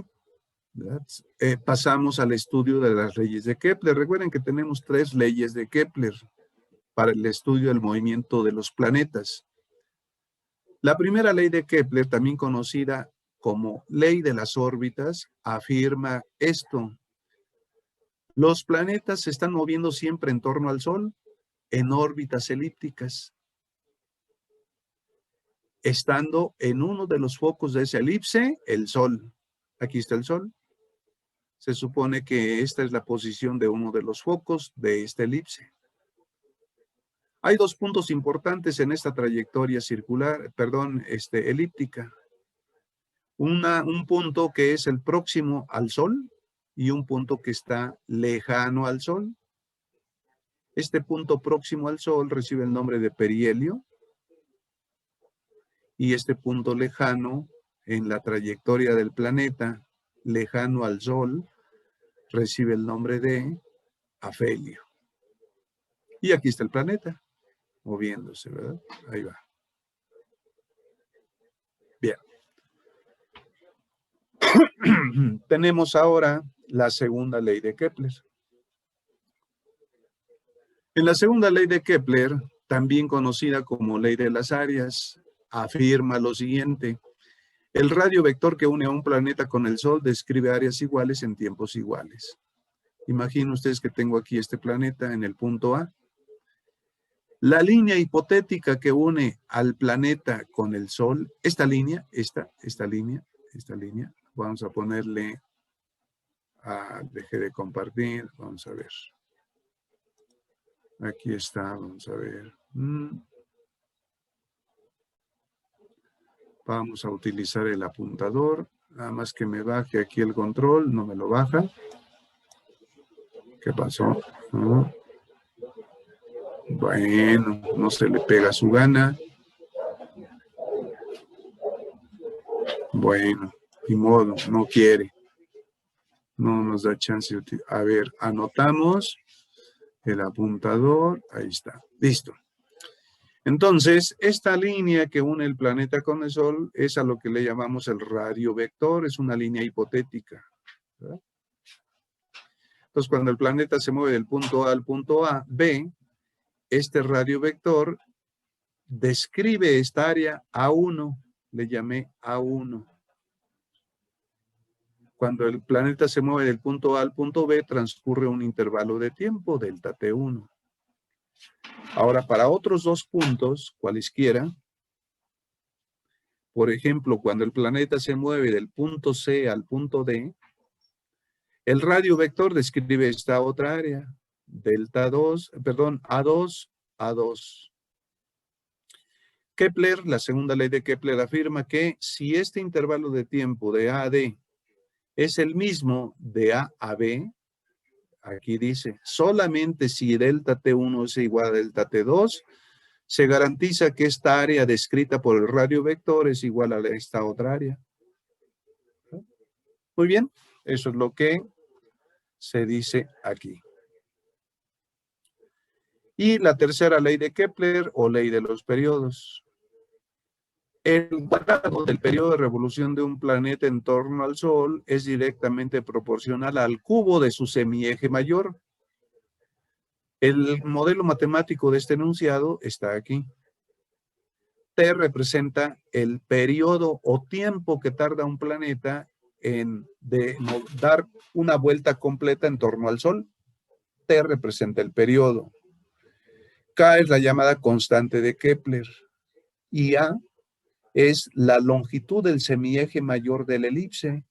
pasamos al estudio de las leyes de Kepler. Recuerden que tenemos 3 leyes de Kepler para el estudio del movimiento de los planetas. La primera ley de Kepler, también conocida como ley de las órbitas, afirma esto. Los planetas se están moviendo siempre en torno al Sol, en órbitas elípticas, estando en uno de los focos de esa elipse, el Sol. Aquí está el Sol. Se supone que esta es la posición de uno de los focos de esta elipse. Hay 2 puntos importantes en esta trayectoria circular, elíptica. Un punto que es el próximo al Sol y un punto que está lejano al Sol. Este punto próximo al Sol recibe el nombre de perihelio y este punto lejano en la trayectoria del planeta, lejano al Sol, recibe el nombre de afelio. Y aquí está el planeta, moviéndose, ¿verdad? Ahí va. Bien. Tenemos ahora la segunda ley de Kepler. En la segunda ley de Kepler, también conocida como ley de las áreas, afirma lo siguiente. El radio vector que une a un planeta con el Sol describe áreas iguales en tiempos iguales. Imaginen ustedes que tengo aquí este planeta en el punto A. La línea hipotética que une al planeta con el Sol, esta línea, esta línea, vamos a ponerle, dejé de compartir, vamos a ver. Aquí está, vamos a ver. Vamos a utilizar el apuntador, nada más que me baje aquí el control, no me lo baja. ¿Qué pasó? ¿No? Bueno, no se le pega su gana. Bueno, ni modo, no quiere. No nos da chance de... A ver, anotamos el apuntador. Ahí está. Listo. Entonces, esta línea que une el planeta con el Sol es a lo que le llamamos el radio vector. Es una línea hipotética, ¿verdad? Entonces, cuando el planeta se mueve del punto A al punto B, este radio vector describe esta área A1, le llamé A1. Cuando el planeta se mueve del punto A al punto B, transcurre un intervalo de tiempo, delta T1. Ahora, para otros 2 puntos, cualesquiera, por ejemplo, cuando el planeta se mueve del punto C al punto D, el radio vector describe esta otra área, A2, A2. Kepler, la segunda ley de Kepler afirma que si este intervalo de tiempo de A a D es el mismo de A a B, aquí dice, solamente si delta T1 es igual a delta T2, se garantiza que esta área descrita por el radio vector es igual a esta otra área. Muy bien, eso es lo que se dice aquí. Y la tercera ley de Kepler o ley de los periodos. El cuadrado del periodo de revolución de un planeta en torno al Sol es directamente proporcional al cubo de su semieje mayor. El modelo matemático de este enunciado está aquí. T representa el periodo o tiempo que tarda un planeta en dar una vuelta completa en torno al Sol. T representa el periodo. K es la llamada constante de Kepler. Y A es la longitud del semieje mayor de la elipse.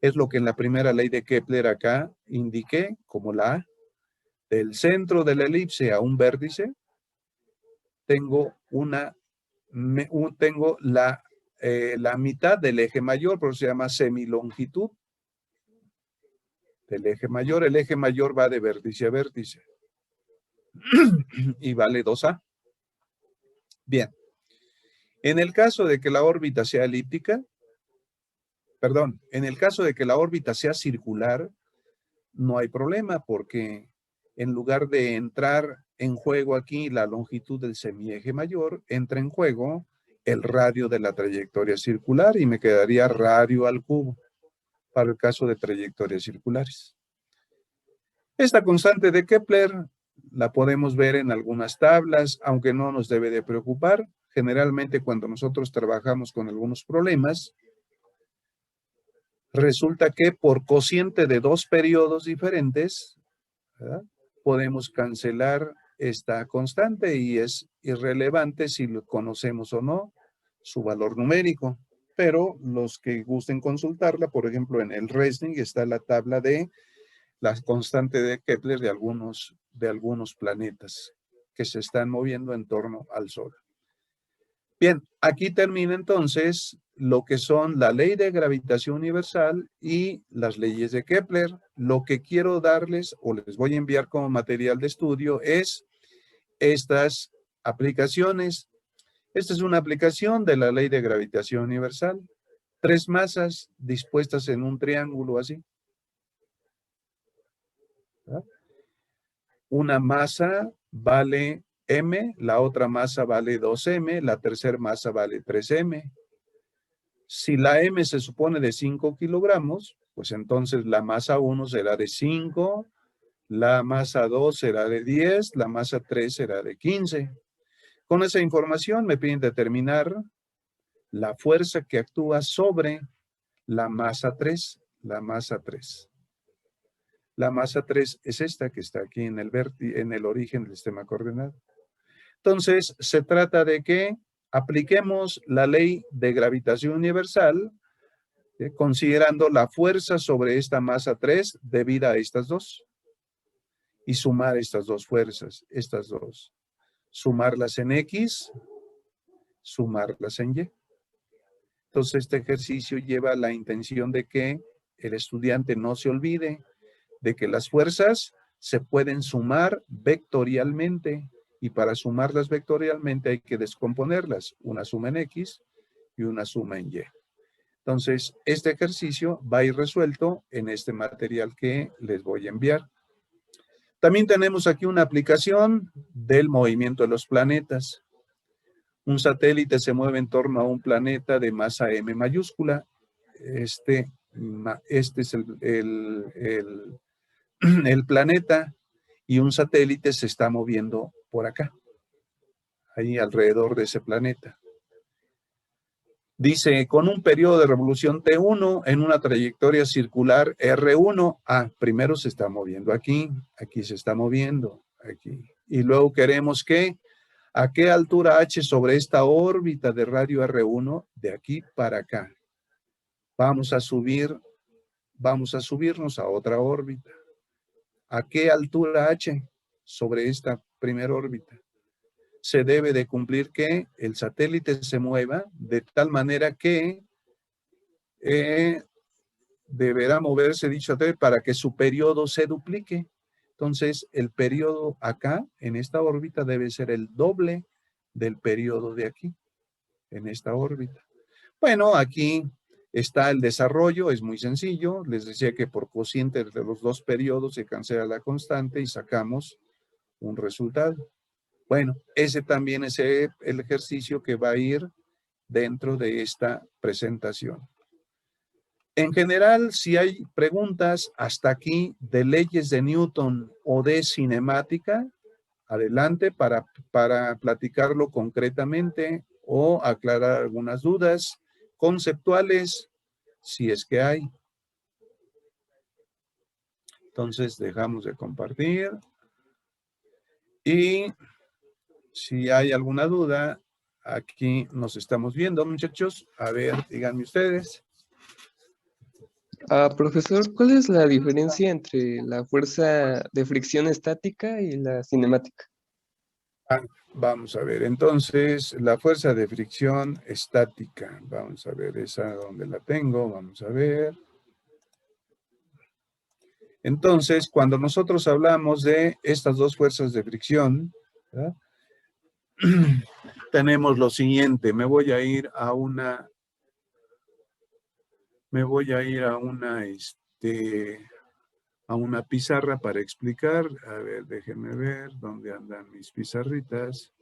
Es lo que en la primera ley de Kepler acá indiqué como la A. Del centro de la elipse a un vértice, tengo tengo la mitad del eje mayor, por eso se llama semilongitud del eje mayor. El eje mayor va de vértice a vértice y vale 2A. Bien. En el caso de que la órbita sea elíptica, perdón, en el caso de que la órbita sea circular, no hay problema porque en lugar de entrar en juego aquí la longitud del semieje mayor, entra en juego el radio de la trayectoria circular y me quedaría radio al cubo para el caso de trayectorias circulares. Esta constante de Kepler la podemos ver en algunas tablas, aunque no nos debe de preocupar. Generalmente cuando nosotros trabajamos con algunos problemas, resulta que por cociente de dos periodos diferentes, ¿verdad?, podemos cancelar esta constante y es irrelevante si lo conocemos o no su valor numérico. Pero los que gusten consultarla, por ejemplo, en el Resning está la tabla de la constante de Kepler de algunos planetas que se están moviendo en torno al Sol. Bien, aquí termina entonces lo que son la ley de gravitación universal y las leyes de Kepler. Lo que quiero darles o les voy a enviar como material de estudio es estas aplicaciones. Esta es una aplicación de la ley de gravitación universal. 3 masas dispuestas en un triángulo así. ¿Verdad? Una masa vale M, la otra masa vale 2M, la tercera masa vale 3M. Si la M se supone de 5 kilogramos, pues entonces la masa 1 será de 5, la masa 2 será de 10, la masa 3 será de 15. Con esa información me piden determinar la fuerza que actúa sobre la masa 3. La masa 3. La masa 3 es esta que está aquí en el origen del sistema coordenado. Entonces, se trata de que apliquemos la ley de gravitación universal, considerando la fuerza sobre esta masa 3 debida a estas dos. Y sumar estas dos fuerzas, estas dos. Sumarlas en X, sumarlas en Y. Entonces, este ejercicio lleva la intención de que el estudiante no se olvide de que las fuerzas se pueden sumar vectorialmente. Y para sumarlas vectorialmente hay que descomponerlas. Una suma en X y una suma en Y. Entonces, este ejercicio va a ir resuelto en este material que les voy a enviar. También tenemos aquí una aplicación del movimiento de los planetas. Un satélite se mueve en torno a un planeta de masa M mayúscula. Este es el planeta y un satélite se está moviendo por acá, ahí alrededor de ese planeta. Dice, con un periodo de revolución T1 en una trayectoria circular R1, primero se está moviendo aquí se está moviendo, aquí. Y luego queremos que, ¿a qué altura H sobre esta órbita de radio R1? De aquí para acá. Vamos a subirnos a otra órbita. ¿A qué altura H sobre esta primera órbita? Se debe de cumplir que el satélite se mueva de tal manera que deberá moverse dicho satélite para que su periodo se duplique. Entonces, el periodo acá, en esta órbita, debe ser el doble del periodo de aquí, en esta órbita. Bueno, aquí está el desarrollo, es muy sencillo. Les decía que por cociente de los dos periodos se cancela la constante y sacamos un resultado. Bueno, ese también es el ejercicio que va a ir dentro de esta presentación. En general, si hay preguntas hasta aquí de leyes de Newton o de cinemática, adelante para platicarlo concretamente o aclarar algunas dudas conceptuales, si es que hay. Entonces, dejamos de compartir. Y si hay alguna duda, aquí nos estamos viendo, muchachos. A ver, díganme ustedes. Profesor, ¿cuál es la diferencia entre la fuerza de fricción estática y la cinemática? Vamos a ver, entonces, la fuerza de fricción estática. Vamos a ver, esa donde la tengo, vamos a ver. Entonces, cuando nosotros hablamos de estas dos fuerzas de fricción, ¿verdad? Tenemos lo siguiente, me voy a ir a una, a una pizarra para explicar. A ver, déjenme ver dónde andan mis pizarritas.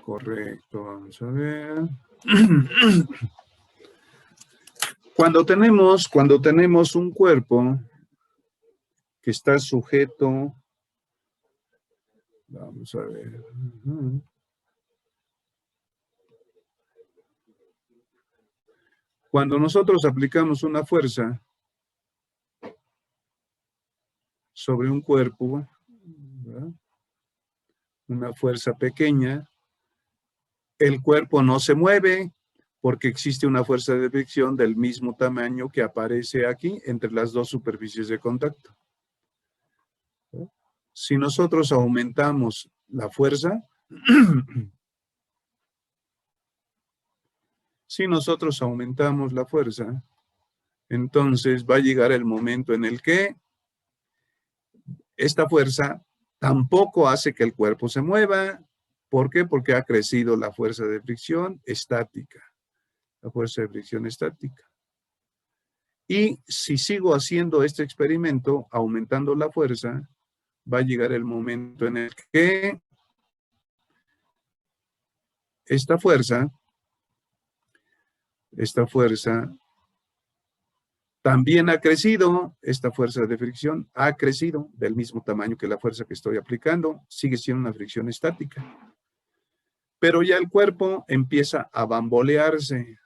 Correcto, vamos a ver. Cuando tenemos un cuerpo que está sujeto, vamos a ver. Cuando nosotros aplicamos una fuerza sobre un cuerpo, ¿verdad? Una fuerza pequeña, el cuerpo no se mueve porque existe una fuerza de fricción del mismo tamaño que aparece aquí entre las dos superficies de contacto. Si nosotros aumentamos la fuerza, entonces va a llegar el momento en el que esta fuerza tampoco hace que el cuerpo se mueva. ¿Por qué? Porque ha crecido la fuerza de fricción estática. La fuerza de fricción estática. Y si sigo haciendo este experimento, aumentando la fuerza, va a llegar el momento en el que esta fuerza también ha crecido, esta fuerza de fricción ha crecido del mismo tamaño que la fuerza que estoy aplicando, sigue siendo una fricción estática. Pero ya el cuerpo empieza a bambolearse.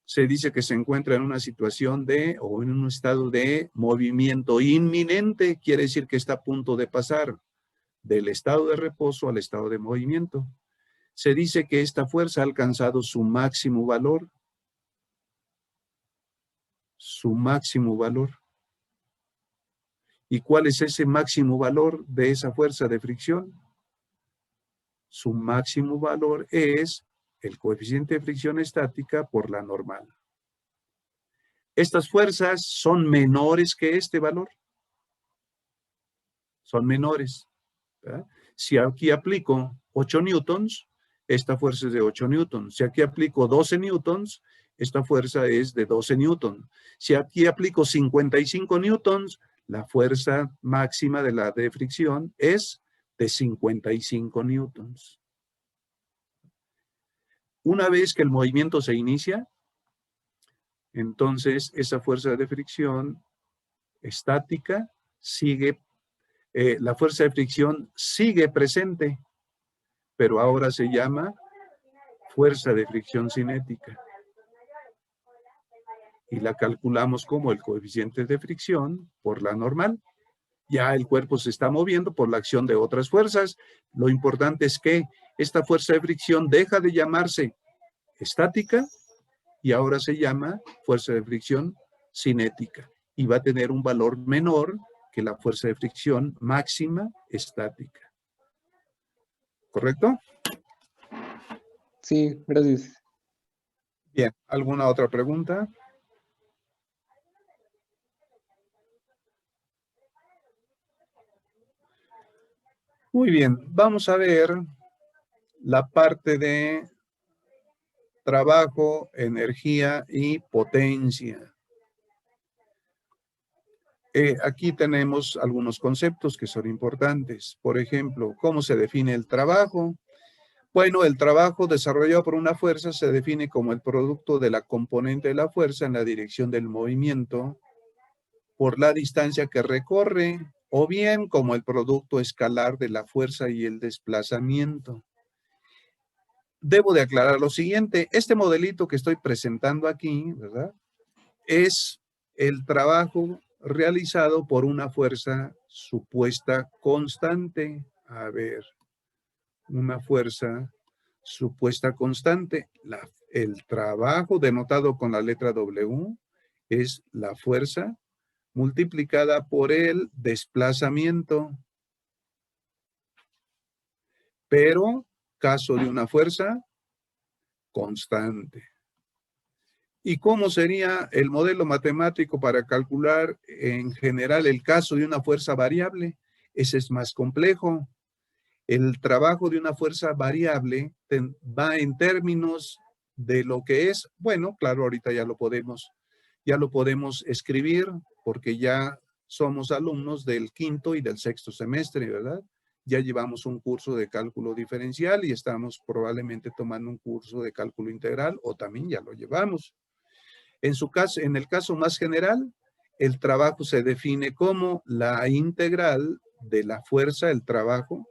Se dice que se encuentra en una situación o en un estado de movimiento inminente, quiere decir que está a punto de pasar del estado de reposo al estado de movimiento. Se dice que esta fuerza ha alcanzado su máximo valor. Su máximo valor. ¿Y cuál es ese máximo valor de esa fuerza de fricción? Su máximo valor es el coeficiente de fricción estática por la normal. Estas fuerzas son menores que este valor. Son menores, ¿verdad? Si aquí aplico 8 newtons, esta fuerza es de 8 newtons. Si aquí aplico 12 newtons, esta fuerza es de 12 newtons. Si aquí aplico 55 newtons, la fuerza máxima de la de fricción es de 55 newtons. Una vez que el movimiento se inicia, entonces esa fuerza de fricción estática sigue, la fuerza de fricción sigue presente, pero ahora se llama fuerza de fricción cinética. Y la calculamos como el coeficiente de fricción por la normal. Ya el cuerpo se está moviendo por la acción de otras fuerzas. Lo importante es que esta fuerza de fricción deja de llamarse estática y ahora se llama fuerza de fricción cinética. Y va a tener un valor menor que la fuerza de fricción máxima estática. ¿Correcto? Sí, gracias. Bien, ¿alguna otra pregunta? Muy bien, vamos a ver la parte de trabajo, energía y potencia. Aquí tenemos algunos conceptos que son importantes. Por ejemplo, ¿cómo se define el trabajo? Bueno, el trabajo desarrollado por una fuerza se define como el producto de la componente de la fuerza en la dirección del movimiento por la distancia que recorre, o bien como el producto escalar de la fuerza y el desplazamiento. Debo de aclarar lo siguiente, este modelito que estoy presentando aquí, ¿verdad? es el trabajo realizado por una fuerza supuesta constante. A ver, una fuerza supuesta constante. El trabajo denotado con la letra W es la fuerza multiplicada por el desplazamiento. Pero, caso de una fuerza constante. ¿Y cómo sería el modelo matemático para calcular en general el caso de una fuerza variable? Ese es más complejo. El trabajo de una fuerza variable va en términos de lo que es, bueno, claro, ahorita ya lo podemos escribir porque ya somos alumnos del quinto y del sexto semestre, ¿verdad? Ya llevamos un curso de cálculo diferencial y estamos probablemente tomando un curso de cálculo integral o también ya lo llevamos. En el caso más general, el trabajo se define como la integral de la fuerza, el trabajo,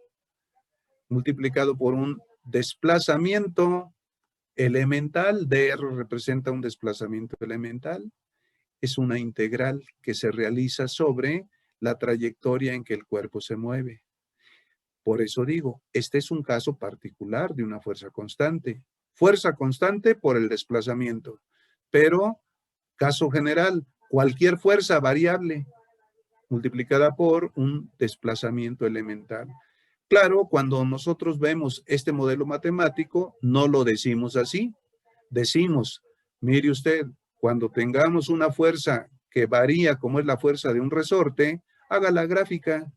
multiplicado por un desplazamiento elemental. dr representa un desplazamiento elemental. Es una integral que se realiza sobre la trayectoria en que el cuerpo se mueve. Por eso digo, este es un caso particular de una fuerza constante. Fuerza constante por el desplazamiento. Pero, caso general, cualquier fuerza variable multiplicada por un desplazamiento elemental. Claro, cuando nosotros vemos este modelo matemático, no lo decimos así. Decimos, mire usted, cuando tengamos una fuerza que varía como es la fuerza de un resorte, haga la gráfica.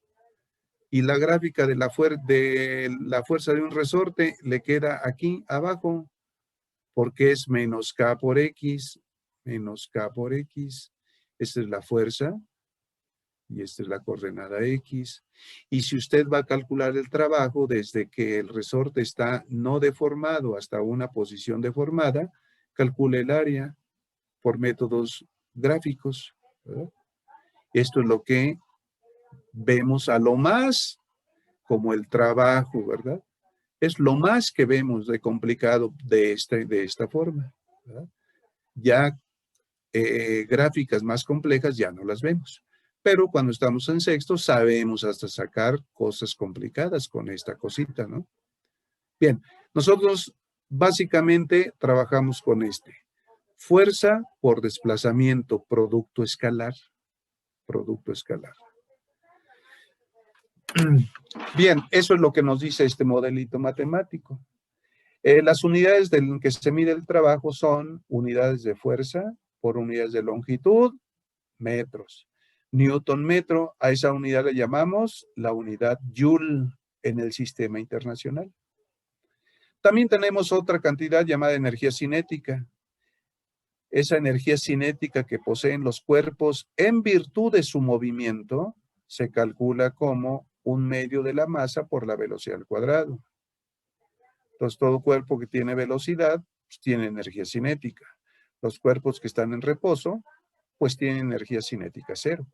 Y la gráfica de la fuerza de un resorte le queda aquí abajo, porque es menos K por X, menos K por X. Esta es la fuerza y esta es la coordenada X. Y si usted va a calcular el trabajo desde que el resorte está no deformado hasta una posición deformada, calcule el área por métodos gráficos, ¿verdad? Esto es lo que vemos a lo más como el trabajo, ¿verdad? Es lo más que vemos de complicado de esta forma, ¿verdad? Ya gráficas más complejas ya no las vemos. Pero cuando estamos en sexto sabemos hasta sacar cosas complicadas con esta cosita, ¿no? Bien, nosotros básicamente trabajamos con fuerza por desplazamiento, producto escalar. Producto escalar. Bien, eso es lo que nos dice este modelito matemático. Las unidades en que se mide el trabajo son unidades de fuerza por unidades de longitud, metros. Newton metro, a esa unidad le llamamos la unidad Joule en el sistema internacional. También tenemos otra cantidad llamada energía cinética. Esa energía cinética que poseen los cuerpos en virtud de su movimiento se calcula como un medio de la masa por la velocidad al cuadrado. Entonces, todo cuerpo que tiene velocidad, pues, tiene energía cinética. Los cuerpos que están en reposo, pues tienen energía cinética cero.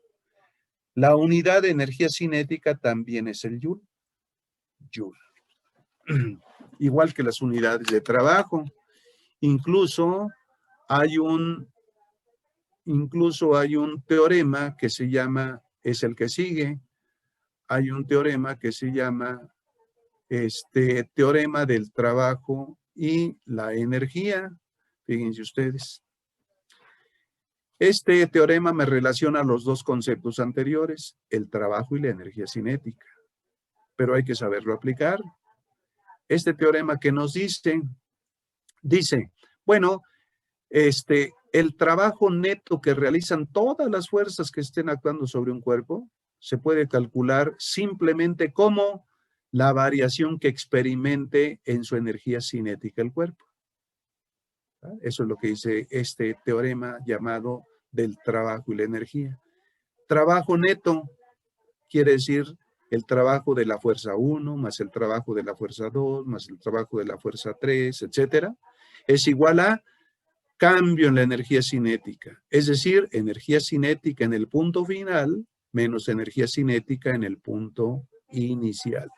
La unidad de energía cinética también es el Joule. Joule. Igual que las unidades de trabajo. Incluso hay un teorema que se llama, es el que sigue. Hay un teorema que se llama teorema del trabajo y la energía. Fíjense ustedes. Este teorema me relaciona los dos conceptos anteriores, el trabajo y la energía cinética. Pero hay que saberlo aplicar. Este teorema que nos dice, bueno, el trabajo neto que realizan todas las fuerzas que estén actuando sobre un cuerpo se puede calcular simplemente como la variación que experimente en su energía cinética el cuerpo. Eso es lo que dice este teorema llamado del trabajo y la energía. Trabajo neto quiere decir el trabajo de la fuerza 1 más el trabajo de la fuerza 2 más el trabajo de la fuerza 3, etcétera, es igual a cambio en la energía cinética. Es decir, energía cinética en el punto final menos energía cinética en el punto inicial.